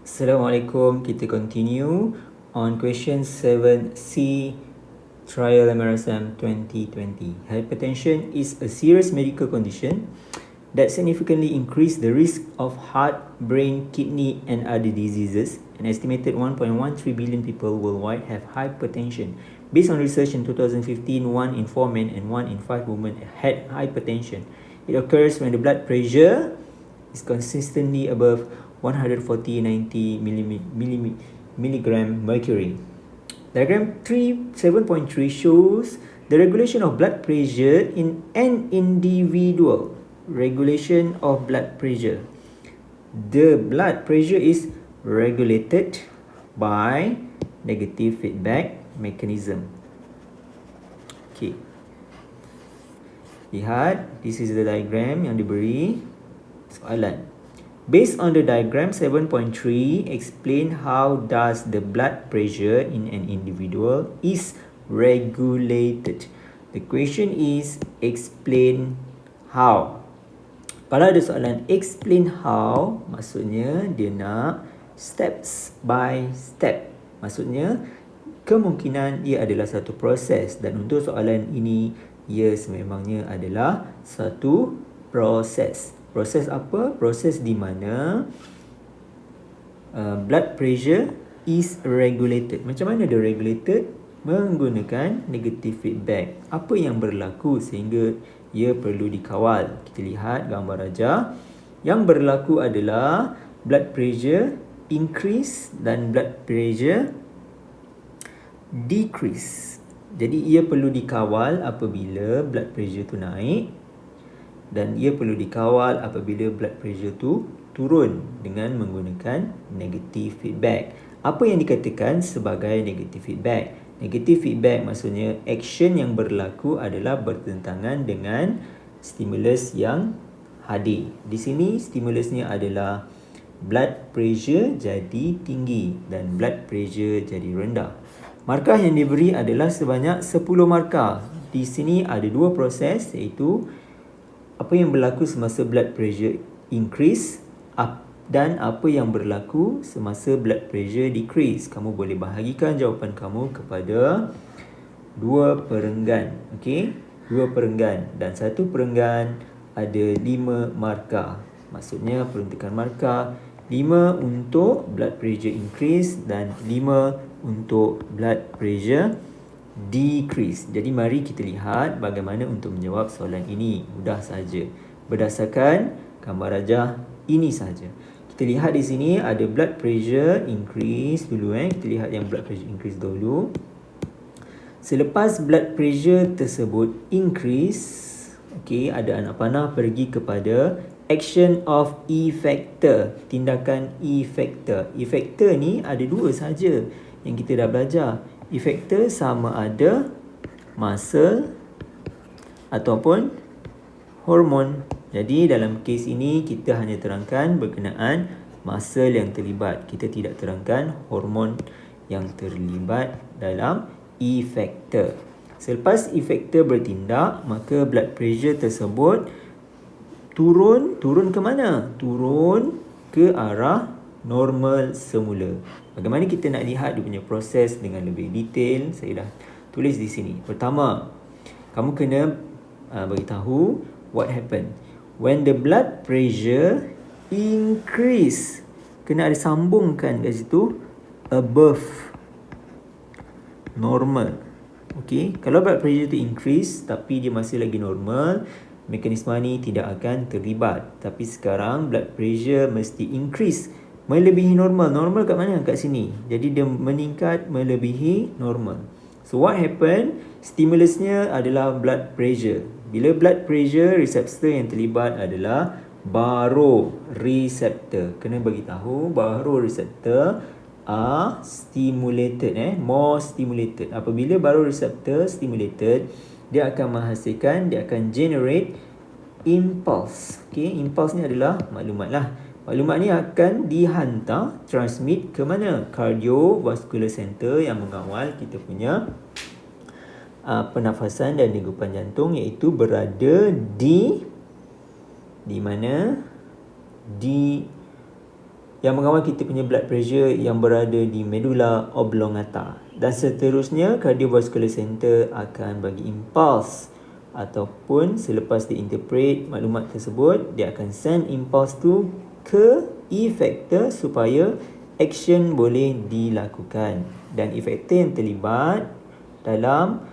Assalamualaikum. Kita continue on question 7C Trial MRSM 2020. Hypertension is a serious medical condition that significantly increase the risk of heart, brain, kidney and other diseases. An estimated 1.13 billion people worldwide have hypertension. Based on research in 2015, 1 in 4 men and 1 in 5 women had hypertension. It occurs when the blood pressure is consistently above 140-90 milligram mercury. Diagram 7.3 shows the regulation of blood pressure in an individual. Regulation of blood pressure. The blood pressure is regulated by negative feedback mechanism. Okay. Lihat, this is the diagram yang diberi soalan. Based on the diagram 7.3, explain how does the blood pressure in an individual is regulated. The question is explain how. Kalau ada soalan explain how, maksudnya dia nak steps by step. Maksudnya kemungkinan ia adalah satu proses, dan untuk soalan ini ia sememangnya adalah satu proses. Proses apa? Proses di mana blood pressure is regulated. Macam mana dia regulated? Menggunakan negative feedback. Apa yang berlaku sehingga ia perlu dikawal? Kita lihat gambar rajah. Yang berlaku adalah blood pressure increase dan blood pressure decrease. Jadi ia perlu dikawal apabila blood pressure tu naik, dan ia perlu dikawal apabila blood pressure tu turun dengan menggunakan negative feedback. Apa yang dikatakan sebagai negative feedback? Negative feedback maksudnya action yang berlaku adalah bertentangan dengan stimulus yang hadir. Di sini stimulusnya adalah blood pressure jadi tinggi dan blood pressure jadi rendah. Markah yang diberi adalah sebanyak 10 markah. Di sini ada dua proses, iaitu apa yang berlaku semasa blood pressure increase dan apa yang berlaku semasa blood pressure decrease. Kamu boleh bahagikan jawapan kamu kepada dua perenggan. Okey, dua perenggan, dan satu perenggan ada 5 markah. Maksudnya peruntukan markah 5 untuk blood pressure increase dan 5 untuk blood pressure decrease. Jadi mari kita lihat bagaimana untuk menjawab soalan ini. Mudah saja. Berdasarkan gambar rajah ini saja. Kita lihat di sini ada blood pressure increase dulu. Kita lihat yang blood pressure increase dulu. Selepas blood pressure tersebut increase, okey, ada anak panah pergi kepada action of effector, tindakan effector. Effector ni ada dua saja yang kita dah belajar. Effector sama ada muscle ataupun hormon. Jadi dalam kes ini kita hanya terangkan berkenaan muscle yang terlibat. Kita tidak terangkan hormon yang terlibat dalam effector. Selepas effector bertindak, maka blood pressure tersebut turun ke mana? Turun ke arah normal semula. Bagaimana kita nak lihat dia punya proses dengan lebih detail? Saya dah tulis di sini. Pertama, kamu kena beritahu what happened when the blood pressure increase. Kena ada sambungkan kat situ above normal. Okey, kalau blood pressure tu increase tapi dia masih lagi normal, mekanisme ni tidak akan terlibat. Tapi sekarang blood pressure mesti increase, melebihi normal. Normal kat mana? Kat sini. Jadi dia meningkat melebihi normal. So what happen? Stimulusnya adalah blood pressure. Bila blood pressure, reseptor yang terlibat adalah baroreceptor. Kena bagi tahu baroreceptor are stimulated, more stimulated. Apabila baroreceptor stimulated, dia akan menghasilkan, dia akan generate impulse. Okay, impulse ni adalah maklumat lah. Maklumat ni akan dihantar, transmit ke mana? Cardiovascular center yang mengawal kita punya pernafasan dan degupan jantung, iaitu berada di mana? Di yang mengawal kita punya blood pressure yang berada di medulla oblongata. Dan seterusnya, cardiovascular center akan bagi impuls ataupun selepas dia interpret maklumat tersebut, dia akan send impuls tu ke efektor supaya action boleh dilakukan. Dan efektor yang terlibat dalam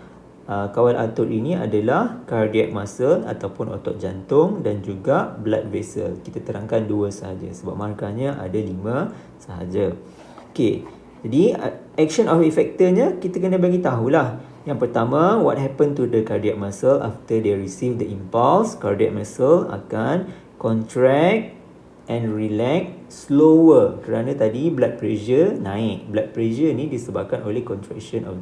kawal atur ini adalah cardiac muscle ataupun otot jantung dan juga blood vessel. Kita terangkan 2 sahaja sebab markahnya ada 5 sahaja. Okey. Jadi action of effectornya kita kena bagi tahulah. Yang pertama, what happen to the cardiac muscle after they receive the impulse? Cardiac muscle akan contract and relax slower kerana tadi blood pressure naik. Blood pressure ni disebabkan oleh contraction of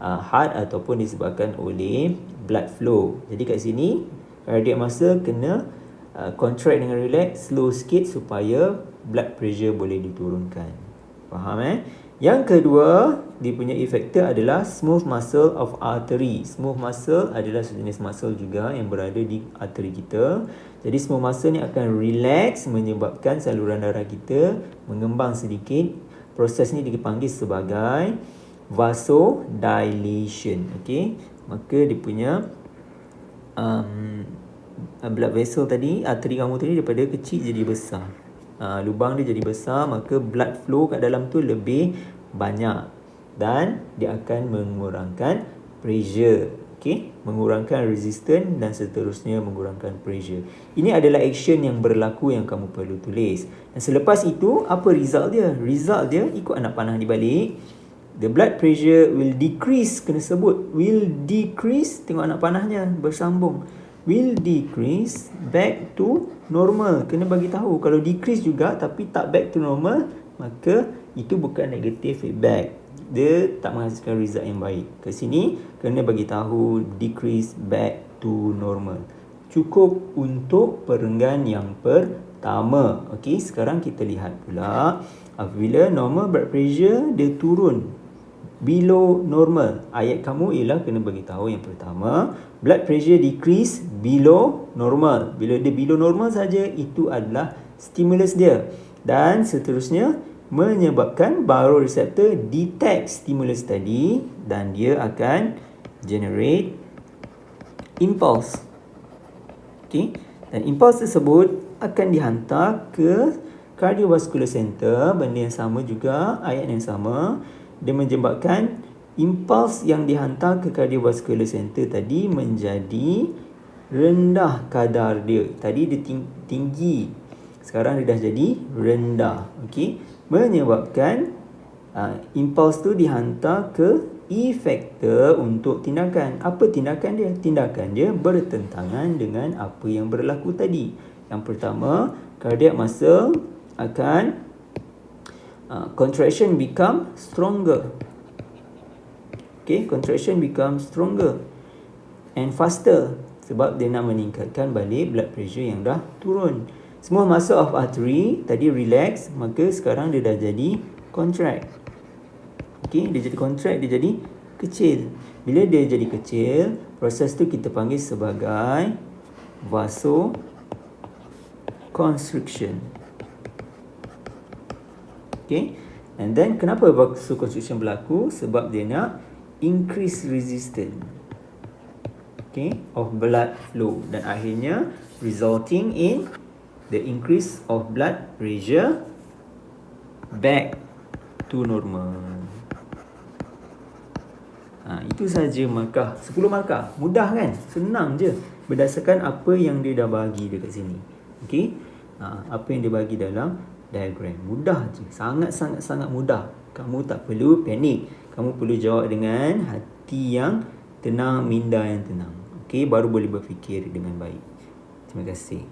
heart ataupun disebabkan oleh blood flow. Jadi kat sini cardiac muscle kena contract dengan relax slow sikit supaya blood pressure boleh diturunkan. Faham Yang kedua, dia punya efektor adalah smooth muscle of artery. Smooth muscle adalah sejenis muscle juga yang berada di arteri kita. Jadi smooth muscle ni akan relax menyebabkan saluran darah kita mengembang sedikit. Proses ni dipanggil sebagai vasodilation. Okey, maka dia punya blood vessel tadi, arteri kamu tadi daripada kecil jadi besar. Lubang dia jadi besar, maka blood flow kat dalam tu lebih banyak dan dia akan mengurangkan pressure. Okey, mengurangkan resistance dan seterusnya mengurangkan pressure. Ini adalah action yang berlaku yang kamu perlu tulis. Dan selepas itu, apa result dia? Result dia ikut anak panah di balik. The blood pressure will decrease, kena sebut will decrease, tengok anak panahnya bersambung, will decrease back to normal. Kena bagi tahu kalau decrease juga tapi tak back to normal, maka itu bukan negative feedback, dia tak menghasilkan result yang baik. Ke sini kena bagi tahu decrease back to normal. Cukup untuk perenggan yang pertama. Okey, sekarang kita lihat pula apabila normal blood pressure dia turun below normal. Ayat kamu ialah kena bagi tahu yang pertama, blood pressure decrease below normal. Bila dia below normal saja, itu adalah stimulus dia. Dan seterusnya menyebabkan baroreceptor detect stimulus tadi dan dia akan generate impulse. Okey, dan impulse tersebut akan dihantar ke cardiovascular center. Benda yang sama juga, ayat yang sama. Dia menyebabkan impuls yang dihantar ke cardiovascular center tadi menjadi rendah kadar dia. Tadi dia tinggi, sekarang dia dah jadi rendah. Okey, menyebabkan impuls tu dihantar ke efektor untuk tindakan. Apa tindakan dia? Tindakan dia bertentangan dengan apa yang berlaku tadi. Yang pertama, cardiac muscle akan contraction become stronger. Okay, contraction become stronger and faster sebab dia nak meningkatkan balik blood pressure yang dah turun. Semua muscle of artery tadi relax, maka sekarang dia dah jadi contract. Okay, dia jadi contract, dia jadi kecil. Bila dia jadi kecil, proses tu kita panggil sebagai vasoconstriction. Okay, and then kenapa vasoconstriction berlaku? Sebab dia nak increase resistance, okay, of blood flow dan akhirnya resulting in the increase of blood pressure back to normal. Itu saja markah, 10 markah. Mudah kan? Senang je berdasarkan apa yang dia dah bagi dekat sini. Okay, apa yang dia bagi dalam diagram. Mudah je, sangat mudah. Kamu tak perlu panik. Kamu perlu jawab dengan hati yang tenang, minda yang tenang. Okey, baru boleh berfikir dengan baik. Terima kasih.